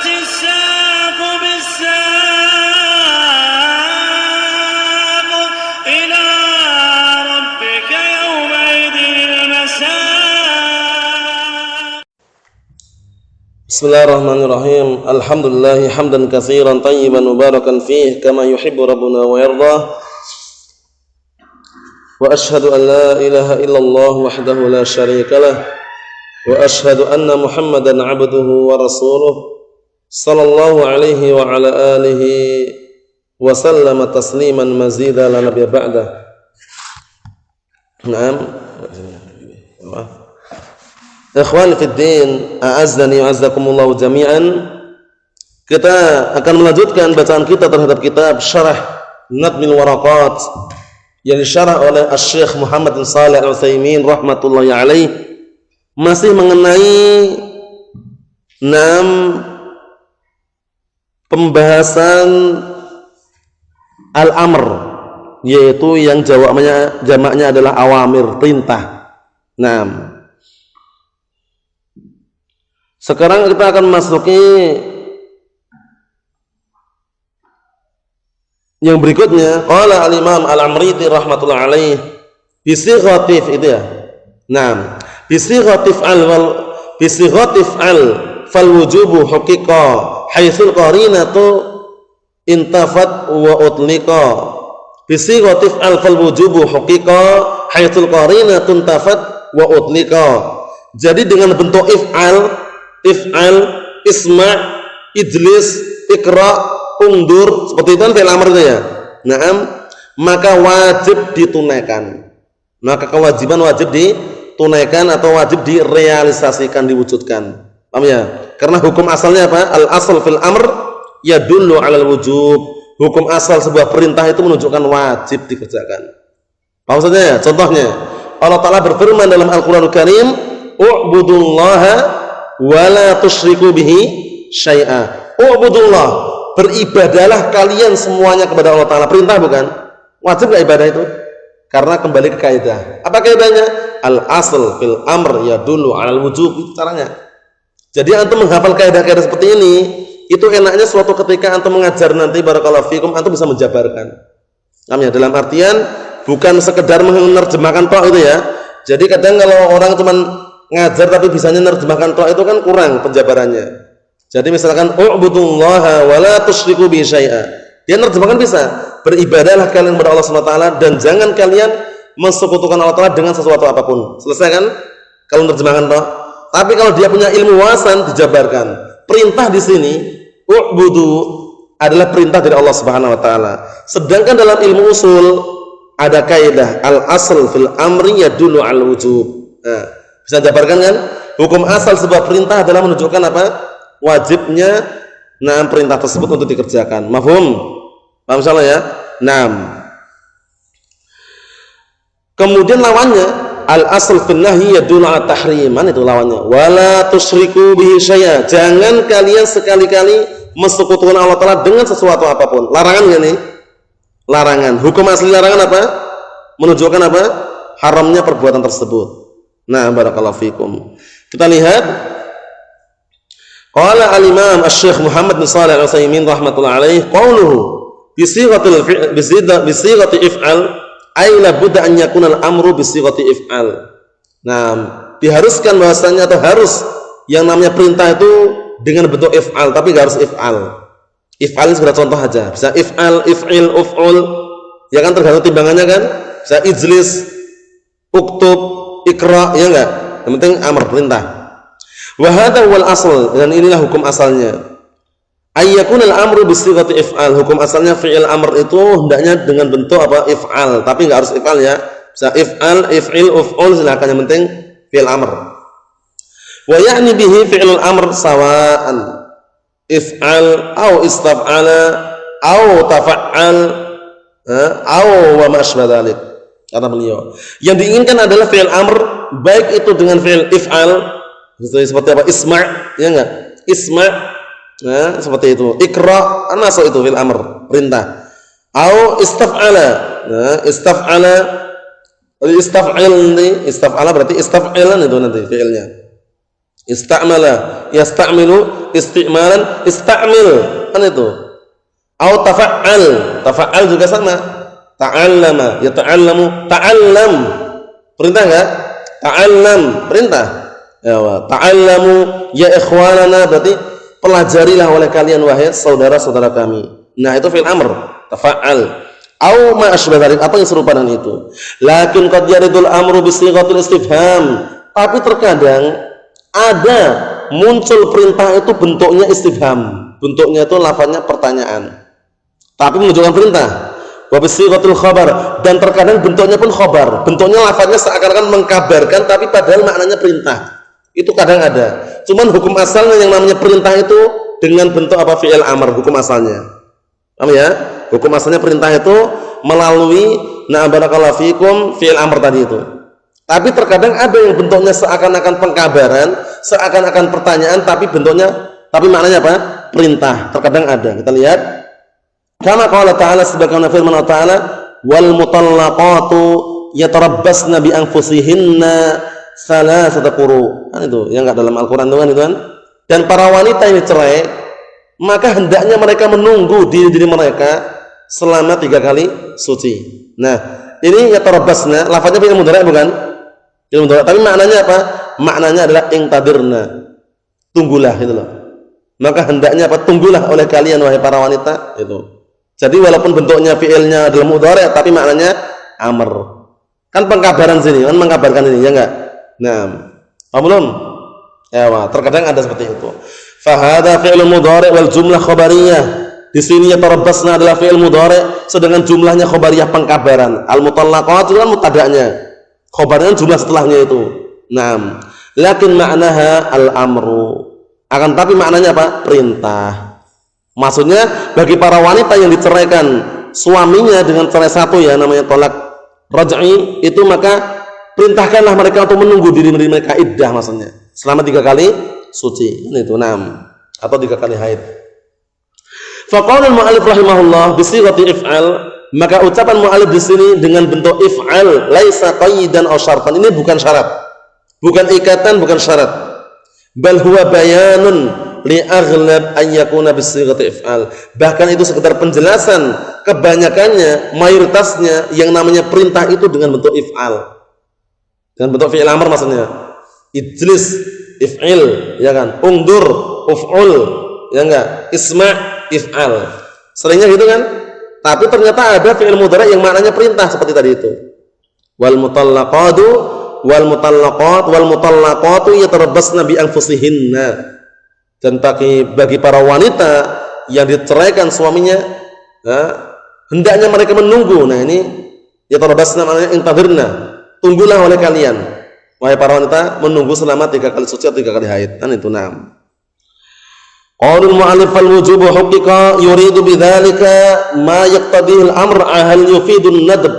الساق بالساق إلى ربك يومئذ المساق. بسم الله الرحمن الرحيم. الحمد لله حمدا كثيرا طيبا مباركا فيه كما يحب ربنا ويرضاه. وأشهد أن لا إله إلا الله وحده لا شريك له وأشهد أن محمدا عبده ورسوله صلى الله عليه وعلى آله وسلم تسليما مزيدا لا نبي بعده. نعم. Ikhwan fiddin, a'azzani wa'azzakumullahu jami'an. Kita akan melanjutkan bacaan kita terhadap kitab Syarah Nadmil Waraqat yang disyarah oleh Asy-Syaikh Muhammad bin Shalih Al-Utsaimin rahmatullahi alaih, masih mengenai 6 pembahasan al-amr, yaitu yang jamaknya adalah awamir, perintah. 6. Sekarang kita akan masuki yang berikutnya. Qala al-Imam Al-Amriti rahmatullahi alaih bisighatif itu ya. Naam, bisighatif al fal wujubu haqiqa haitsul qarinatu intafat wa utliqa. Bisighatif al fal wujubu haqiqa haitsul qarinatu intafat wa utliqa. Jadi dengan bentuk if'al, isma', ijlis, ikra, undur, seperti itu kan fi'il amr itu ya. Naam, maka wajib ditunaikan. Maka kewajiban wajib ditunaikan atau wajib direalisasikan, diwujudkan. Paham ya? Karena hukum asalnya apa? Al-asl fil amr yadullu 'alal wujub. Hukum asal sebuah perintah itu menunjukkan wajib dikerjakan. Paham maksudnya ya? Contohnya, Allah Ta'ala berfirman dalam Al-Qur'anul Karim, "U'budullaha wala tusyriku bihi syai'a." U'budullah, beribadalah kalian semuanya kepada Allah Ta'ala. Perintah bukan? Wajib gak ibadah itu? Karena kembali ke kaidah. Apa kaidahnya? Al-asl fil amr yadullu 'alal wujub. Itu caranya. Jadi antum menghafal kaidah-kaidah seperti ini, itu enaknya suatu ketika antum mengajar nanti, barakallahu fikum, antum bisa menjabarkan. Namanya dalam artian bukan sekedar menerjemahkan tok itu ya. Jadi kadang kalau orang cuman ngajar tapi bisanya nerjemahkan tok itu kan kurang penjabarannya. Jadi misalkan u'budullaha wa la tusyriku bihi syai'a, dia nerjemahkan bisa, beribadahlah kalian kepada Allah Subhanahu wa taala dan jangan kalian mensekutukan Allah Taala dengan sesuatu apapun. Selesai kan kalau nerjemahkan tok. Tapi kalau dia punya ilmu wasan, dijabarkan. Perintah di sini u'budu adalah perintah dari Allah Subhanahu wa taala. Sedangkan dalam ilmu usul ada kaidah al-asl fil amri yadullu 'al wujub. Nah, bisa jabarkan kan? Hukum asal sebuah perintah adalah menunjukkan apa? Wajibnya perintah tersebut untuk dikerjakan. Mafhum? Paham insyaallah ya? Kemudian lawannya al-asl fil nahyi yadullu 'ala tahrim. Mana itu lawannya? Wala tusyriku bihi syai'a. Jangan kalian sekali-kali mensekutukan Allah Taala dengan sesuatu apapun. Larangan enggak nih? Larangan. Hukum asli larangan apa? Menunjukkan apa? Haramnya perbuatan tersebut. Nah, barakallahu fikum. Kita lihat qala al-Imam Asy-Syaikh Muhammad bin Shalih Al-Utsaimin rahimatullah alaih, qauluhu bisighati if'al ay la budda an yakuna al-amru bisighati if'al. Nah, diharuskan bahwasanya atau harus yang namanya perintah itu dengan bentuk if'al, tapi enggak harus if'al. If'al ini sekedar contoh aja. Bisa if'al, if'il, uf'ul. Ya kan tergantung timbangannya kan? Bisa ijlis, uktub, ikra, ya enggak? Yang penting amr, perintah. Wa hadha wal asl, dan inilah hukum asalnya. Ayyakunal amru bisighati if'al. Hukum asalnya fi'il amr itu hendaknya dengan bentuk apa? If'al, tapi enggak harus if'al ya. Bisa if'al, if'il, uf'ul, silakan, yang penting fi'il amr. Wa ya'ni bihi fi'il amr sawa'an if'al au istaf'ala au tafa'al au wa ma asbah dzalik. Kata beliau, yang diinginkan adalah fi'il amr, baik itu dengan fi'il if'al seperti apa? Isma', ya enggak? Isma', nah, seperti itu. Ikra, masuk itu fi'il amr, perintah. Au istaf'ala. Nah, istaf'ala, istaf'il ini, istaf'ala berarti istaf'ilan itu nanti fi'ilnya. Istamala, yastamilu, istimalan, istamil, kan itu. Au tafa'al, tafa'al juga sama. Ta'allama, yata'allamu, ta'allam. Perintah enggak? Ta'allam, perintah. Ya, ta'allamu ya ikhwanana, berarti pelajarilah oleh kalian wahai saudara-saudara kami. Nah, itu fi'il amr, tafa'al. Au ma asybah dzalik, apa yang serupa dengan itu. Lakin qad yaridul amru bi sighatil istifham. Tapi terkadang ada muncul perintah itu bentuknya istifham. Bentuknya itu lafaznya pertanyaan. Tapi menunjukkan perintah. Wa bi sighatil khabar, dan terkadang bentuknya pun khabar. Bentuknya lafaznya seakan-akan mengkabarkan tapi padahal maknanya perintah. Itu kadang ada. Cuman hukum asalnya yang namanya perintah itu dengan bentuk apa? Fi'il amr, hukum asalnya. Paham ya? Hukum asalnya perintah itu melalui barakallahu fikum fi'il amr tadi itu. Tapi terkadang ada yang bentuknya seakan-akan pengkabaran, seakan-akan pertanyaan tapi maknanya apa? Perintah. Terkadang ada. Kita lihat. Kama qala ta'ala, sebagaimana firman Allah Ta'ala, wal mutallaqatu yatarabbasna bi anfusihinna salasata quru. Kan itu yang enggak dalam Al-Qur'an itu kan. Dan para wanita yang cerai, maka hendaknya mereka menunggu diri mereka selama 3 kali suci. Nah, ini yatarabbasna, lafaznya fi'il mudhari' bukan? Fi'il mudhari', tapi maknanya apa? Maknanya adalah ingtadirna. Tunggulah gitu loh. Maka hendaknya apa? Tunggulah oleh kalian wahai para wanita itu. Jadi walaupun bentuknya fi'ilnya adalah mudhari' tapi maknanya amr. Kan pengkabaran sini, kan mengkabarkan ini, ya enggak? Nah, belum? Ya, terkadang ada seperti itu. Fahada fi'il mudhari' wal jumlah khabariyah. Di sini yatarabbasna adalah fi'il mudhari', sedangkan jumlahnya khabariyah pengkabaran. Al-mutallaqat itu kan mubtada'nya. Khabarnya jumlah setelahnya itu. Naam. Lakin maknaha al-amru. Akan tapi maknanya apa? Perintah. Maksudnya bagi para wanita yang diceraikan suaminya dengan cerai satu, ya namanya tolak raj'i, itu maka perintahkanlah mereka untuk menunggu diri mereka iddah, maksudnya selama 3 kali suci. Ini itu 6 atau 3 kali haid. Faqala al-mu'allif rahimahullah bi sighati if'al, maka ucapan mu'allif di sini dengan bentuk if'al, laisa qayyidan aw syartan. Ini bukan syarat. Bukan ikatan, bukan syarat. Bal huwa bayanun li aghlab an yakuna bi sighati if'al. Bahkan itu sekedar penjelasan, kebanyakannya, mayoritasnya yang namanya perintah itu dengan bentuk if'al. Dengan bentuk fi'il amr maksudnya. Ijlis, if'il, ya kan? Ungdur, uf'ul, ya enggak? Isma', if'al. Seringnya gitu kan? Tapi ternyata ada fi'il mudhari' yang maknanya perintah seperti tadi itu. Wal mutallaqatu wal mutallaqatu yatarabbasna bi anfusihinna. Dan bagi para wanita yang diceraikan suaminya, hendaknya mereka menunggu. Nah, ini yatarabbasna maknanya intadirna. Tunggulah oleh kalian wahai para wanita menunggu selama 3 kali suci atau 3 kali haid. Kan itu 6. Qaulul mu'allif fal wujubu haqiqa yuridu bidzalika ma yaqtadihi al-amr hal yufidu an-nadb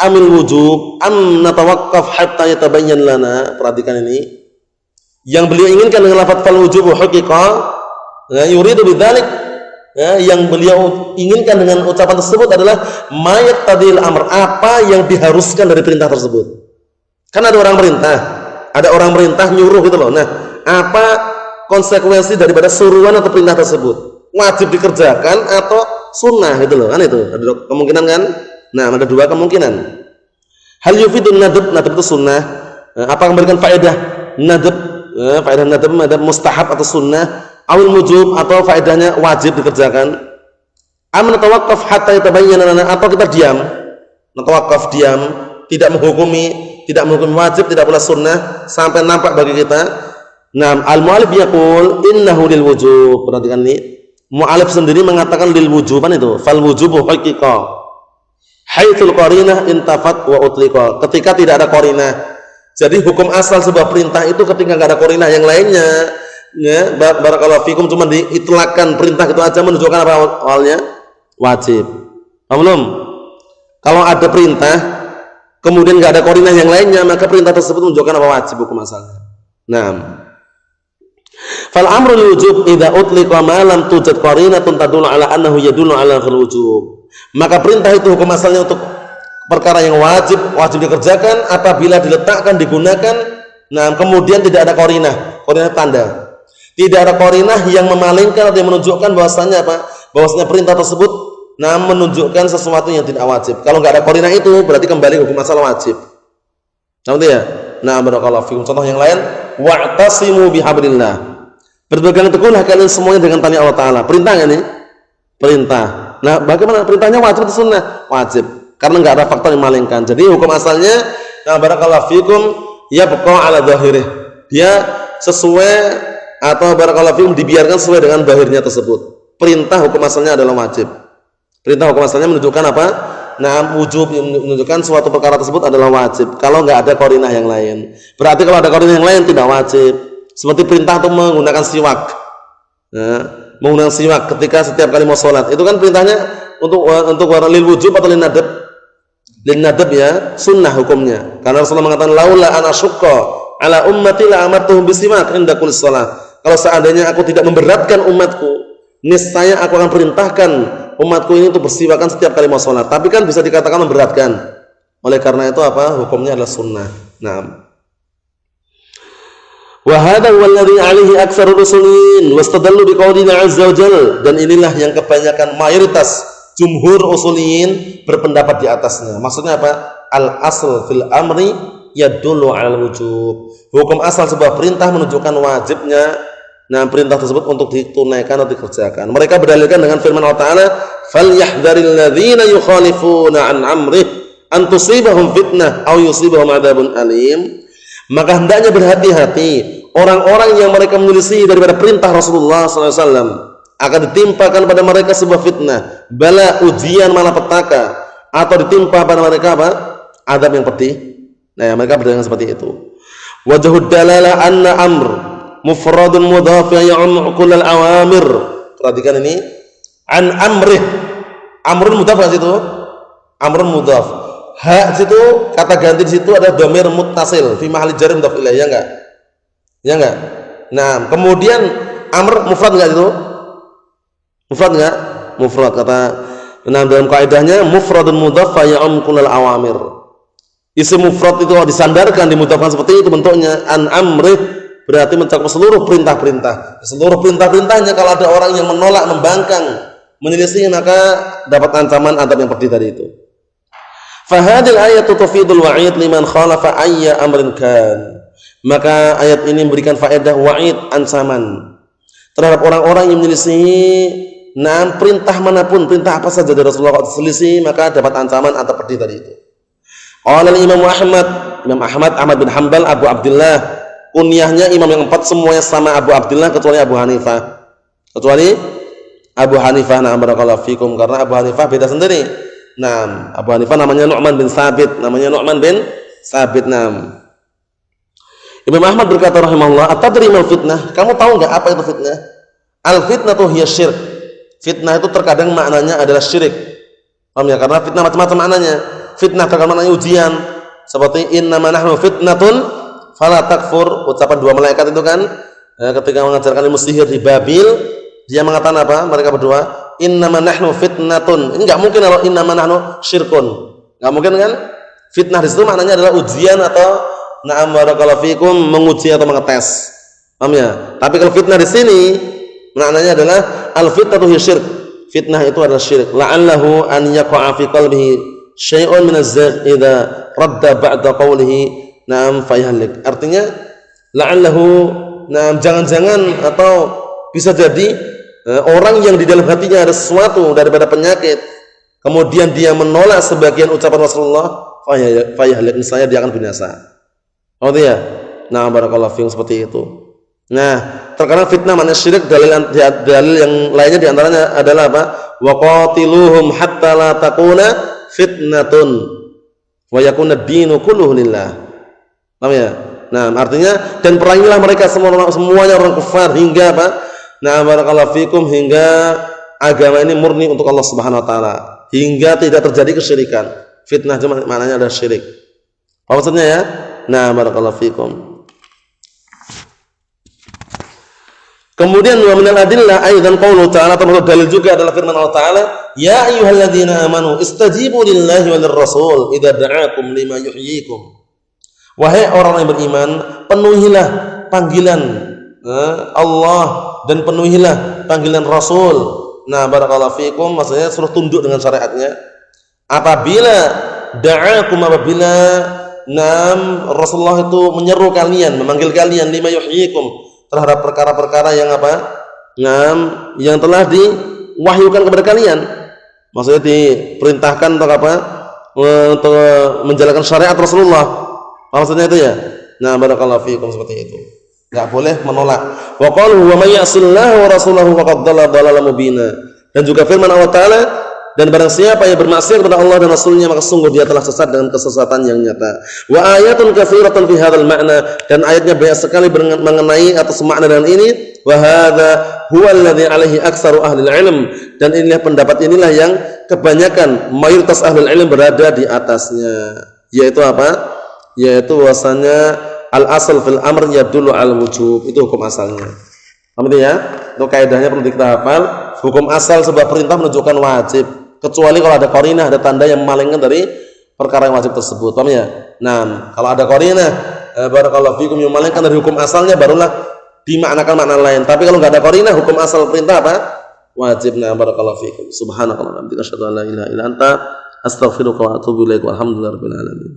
amil wujub am natawaqqaf hatta yatabayyan lana. Perhatikan ini. Yang beliau inginkan dengan lafaz fal wujubu haqiqa, yuridu bidzalik, yang beliau inginkan dengan ucapan tersebut adalah ma yaqtadihi al-amr, apa yang diharuskan dari perintah tersebut. Kan ada orang perintah nyuruh gitu loh. Nah, apa konsekuensi daripada suruhan atau perintah tersebut? Wajib dikerjakan atau sunnah gitu loh, kan itu. Ada kemungkinan kan? Nah, ada 2 kemungkinan. Hal yufidun nadab itu sunnah. Apa memberikan faedah nadab? Faedah nadab mustahab atau sunnah, awil mujub atau faedahnya wajib dikerjakan. Am natawaqqaf hatta yatabayyana lana, atau kita diam. Natawaqqaf, diam, tidak menghukumi wajib, tidak pula sunnah sampai nampak bagi kita. Nah, al-mu'allif yaqul innahu lil wujub. Perhatikan ini. Mu'allif sendiri mengatakan lil wujuban itu. Fal wujubu haqiqa. Haitsul qarinah intafat wa utliqa. Ketika tidak ada qarinah. Jadi hukum asal sebuah perintah itu ketika enggak ada qarinah yang lainnya, ya, barakallahu fikum, cuma diitlaqkan perintah itu aja menunjukkan apa awalnya? Wajib. Paham belum? Kalau ada perintah kemudian enggak ada qarinah yang lainnya, maka perintah tersebut menunjukkan apa? Wajib hukum asalnya. Nah, fal amrul wujub idza utliqa ma lam tujad qarinatun tadullu ala annahu yadullu ala al-wujub. Maka perintah itu hukum asalnya untuk perkara yang wajib dikerjakan apabila diletakkan, digunakan, nah kemudian tidak ada qarinah, Qarinah tanda. Tidak ada qarinah yang memalingkan atau yang menunjukkan bahwasanya apa? Bahwasanya perintah tersebut menunjukkan sesuatu yang tidak wajib. Kalau nggak ada qarinah itu berarti kembali hukum asal wajib. Nanti ya. Nah, barakallahu fikum. Contoh yang lain, wa'tasimu bihablillah. Berpegang teguhlah kalian semuanya dengan tali Allah Taala. Perintah nggak nih? Perintah. Nah, bagaimana perintahnya wajib atau sunnah? Wajib. Karena nggak ada faktor yang memalingkan. Jadi hukum asalnya, nah barakallahu fikum, yabqa ala zahirih. Dia sesuai atau barakallahu fikum dibiarkan sesuai dengan zahirnya tersebut. Perintah hukum asalnya adalah wajib. Perintah hukum asalnya menunjukkan apa? Nah, wujub menunjukkan suatu perkara tersebut adalah wajib. Kalau nggak ada qarinah yang lain. Berarti kalau ada qarinah yang lain tidak wajib. Seperti perintah untuk menggunakan siwak. Nah, menggunakan siwak ketika setiap kali mau sholat. Itu kan perintahnya untuk lil wujub atau lin nadab? Lin nadab ya, sunnah hukumnya. Karena Rasulullah mengatakan laula ana syukka ala ummati la amartuhum bisiwak inda kulli shalah. Kalau seandainya aku tidak memberatkan umatku, niscaya aku akan perintahkan umatku ini untuk bersiwakan setiap kali mau sholat. Tapi kan bisa dikatakan memberatkan. Oleh karena itu apa? Hukumnya adalah sunnah. Nah, wa hadha huwa alladhi 'alaihi aktsarur rusulin wastadallu biqaulina 'azza wa jalla, dan inilah yang kebanyakan mayoritas jumhur usuliyin berpendapat di atasnya. Maksudnya apa? Al asl fil amri yadullu 'alal wujub. Hukum asal sebuah perintah menunjukkan wajibnya perintah tersebut untuk ditunaikan atau dikerjakan. Mereka berdalilkan dengan firman Allah Ta'ala, falyahdharil ladzina yukhalifuna an amrih an tusibahum fitnah aw yusibahum 'adzabun alim. Maka hendaknya berhati-hati orang-orang yang mereka menyelisih daripada perintah Rasulullah SAW, akan ditimpakan pada mereka sebuah fitnah, bala, ujian, malapetaka, atau ditimpa pada mereka apa? Azab yang pedih. Nah, mereka berdalilkan seperti itu. Wajhud dalalah anna amr mufradun mudhaf ya'um kullal awamir. Perhatikan ini, an amrih. Amrun mudhaf kan situ? Amrun mudhaf. Hak situ kata ganti di situ ada dhamir muttasil fi mahalli jar mudhaf ilaih, ya enggak? Ya enggak? Nah, kemudian amr mufrad enggak itu? Mufrad enggak? Mufrad. Kata dalam kaidahnya mufradun mudhaf fa ya'um kullal awamir. Isim mufrad itu kalau disandarkan dimudhafkan seperti itu bentuknya, an amrih, berarti mencakup seluruh perintah-perintah. Seluruh perintah-perintahnya. Kalau ada orang yang menolak, membangkang, menyelisih, maka dapat ancaman adab yang pedih tadi itu. Fahadil ayatu tufidul wa'id liman khalafa ayya amrin kan. Maka ayat ini memberikan faedah wa'id, ancaman terhadap orang-orang yang menyelisihi perintah manapun, perintah apa saja dari Rasulullah. Kalau selisih maka dapat ancaman atau pedih tadi itu. Qala Imam Ahmad bin Hanbal Abu Abdullah, kunyahnya imam yang 4 semuanya sama Abu Abdullah kecuali Abu Hanifah. Nah, barakallahu fikum, karena Abu Hanifah beda sendiri. Nah, Abu Hanifah namanya Nu'man bin Sabit. Nah, Imam Ahmad berkata rahimahullah, atadri mal fitnah? Kamu tahu enggak apa itu fitnah? Al fitnatu hiya syirk. Fitnah itu terkadang maknanya adalah syirik. Paham ya? Karena fitnah macam-macam maknanya. Fitnah terkadang maknanya ujian. Seperti innama nahnu fitnatun fala takfur. Ucapan 2 malaikat itu kan ketika mengajarkan ilmu sihir di Babil, dia mengatakan apa? Mereka berdua, innama nahnu fitnatun. Ini enggak mungkin kalau innama nahnu syirkun. Enggak mungkin kan? Fitnah di situ maknanya adalah ujian atau na'am barakallahu fikum, menguji atau mengetes. Paham ya? Tapi kalau fitnah di sini maknanya adalah al-fitnatu hiya syirk. Fitnah itu adalah syirik. La'allahu an yaqa'a fi qalbihi syai'un min az-zagh idza radda ba'da qawlihi na'am fayahlik. Artinya la'allahu, na'am, jangan-jangan atau bisa jadi orang yang di dalam hatinya ada sesuatu daripada penyakit, kemudian dia menolak sebagian ucapan Rasulullah, fayahlik, saya dia akan binasa. Oh ya, nah barakallahu fiikum, seperti itu. Nah, terkadang fitnah maknanya syirik. Dalil yang lainnya diantaranya adalah apa? Wa qatiluhum hatta la takuna fitnatun wa yakuna ad-dinu kulluhu lillah. Paham ya? Nah, artinya dan perangilah mereka semuanya orang kafir hingga apa? Nah, barakallahu fiikum, hingga agama ini murni untuk Allah Subhanahu wa taala, hingga tidak terjadi kesyirikan. Fitnah cuma maknanya adalah syirik. Apa maksudnya ya? Nah, barakallahu fiikum. Kemudian wa minal adillah aidan qaulu ta'ala, termasuk dalil juga adalah firman Allah Ta'ala, ya ayyuhalladzina amanu istajibu lillahi walir rasul idza da'akum lima yuhyikum. Wahai orang yang beriman, penuhilah panggilan Allah dan penuhilah panggilan Rasul. Nah, barakallahu fikum, maksudnya suruh tunduk dengan syariatnya. Apabila da'akum, apabila Rasulullah itu menyeru kalian, memanggil kalian lima yuhyikum, terhadap perkara-perkara yang apa? Yang telah diwahyukan kepada kalian. Maksudnya diperintahkan untuk apa? Untuk menjalankan syariat Rasulullah. Maksudnya itu ya. Nah, barakallahu fikum, seperti itu. Enggak boleh menolak. Wa qalu wa may ya'sillaha wa rasulahu faqad dhalla dhalalan mubina. Dan juga firman Allah Ta'ala, dan barang siapa yang bermaksiat kepada Allah dan Rasulnya, maka sungguh dia telah sesat dengan kesesatan yang nyata. Wa ayatun katsiratun fi hadzal ma'na, dan ayatnya banyak sekali mengenai atau semakna dengan ini. Wa hadza huwa alladhi alaihi aktsaru ahli ilm, dan inilah pendapat inilah yang kebanyakan mayoritas ahli ilm berada di atasnya, yaitu apa? Yaitu bahwasanya al-asal fil amr yadullu al wujub, itu hukum asalnya. Paham itu ya? Itu kaidahnya perlu kita hafal. Hukum asal sebuah perintah menunjukkan wajib, kecuali kalau ada qarinah, ada tanda yang memalingkan dari perkara yang wajib tersebut. Paham ya? Nah, kalau ada qarinah, barakallahu fikum, yang memalingkan dari hukum asalnya, barulah dimaknakan makna lain. Tapi kalau enggak ada qarinah, hukum asal perintah apa? Wajib. Nah, barakallahu fikum. Subhanakallah wa bihamdika asyhadu an la ilaha illa anta astaghfiruka wa atubu ilaik. Walhamdulillahirabbil alamin.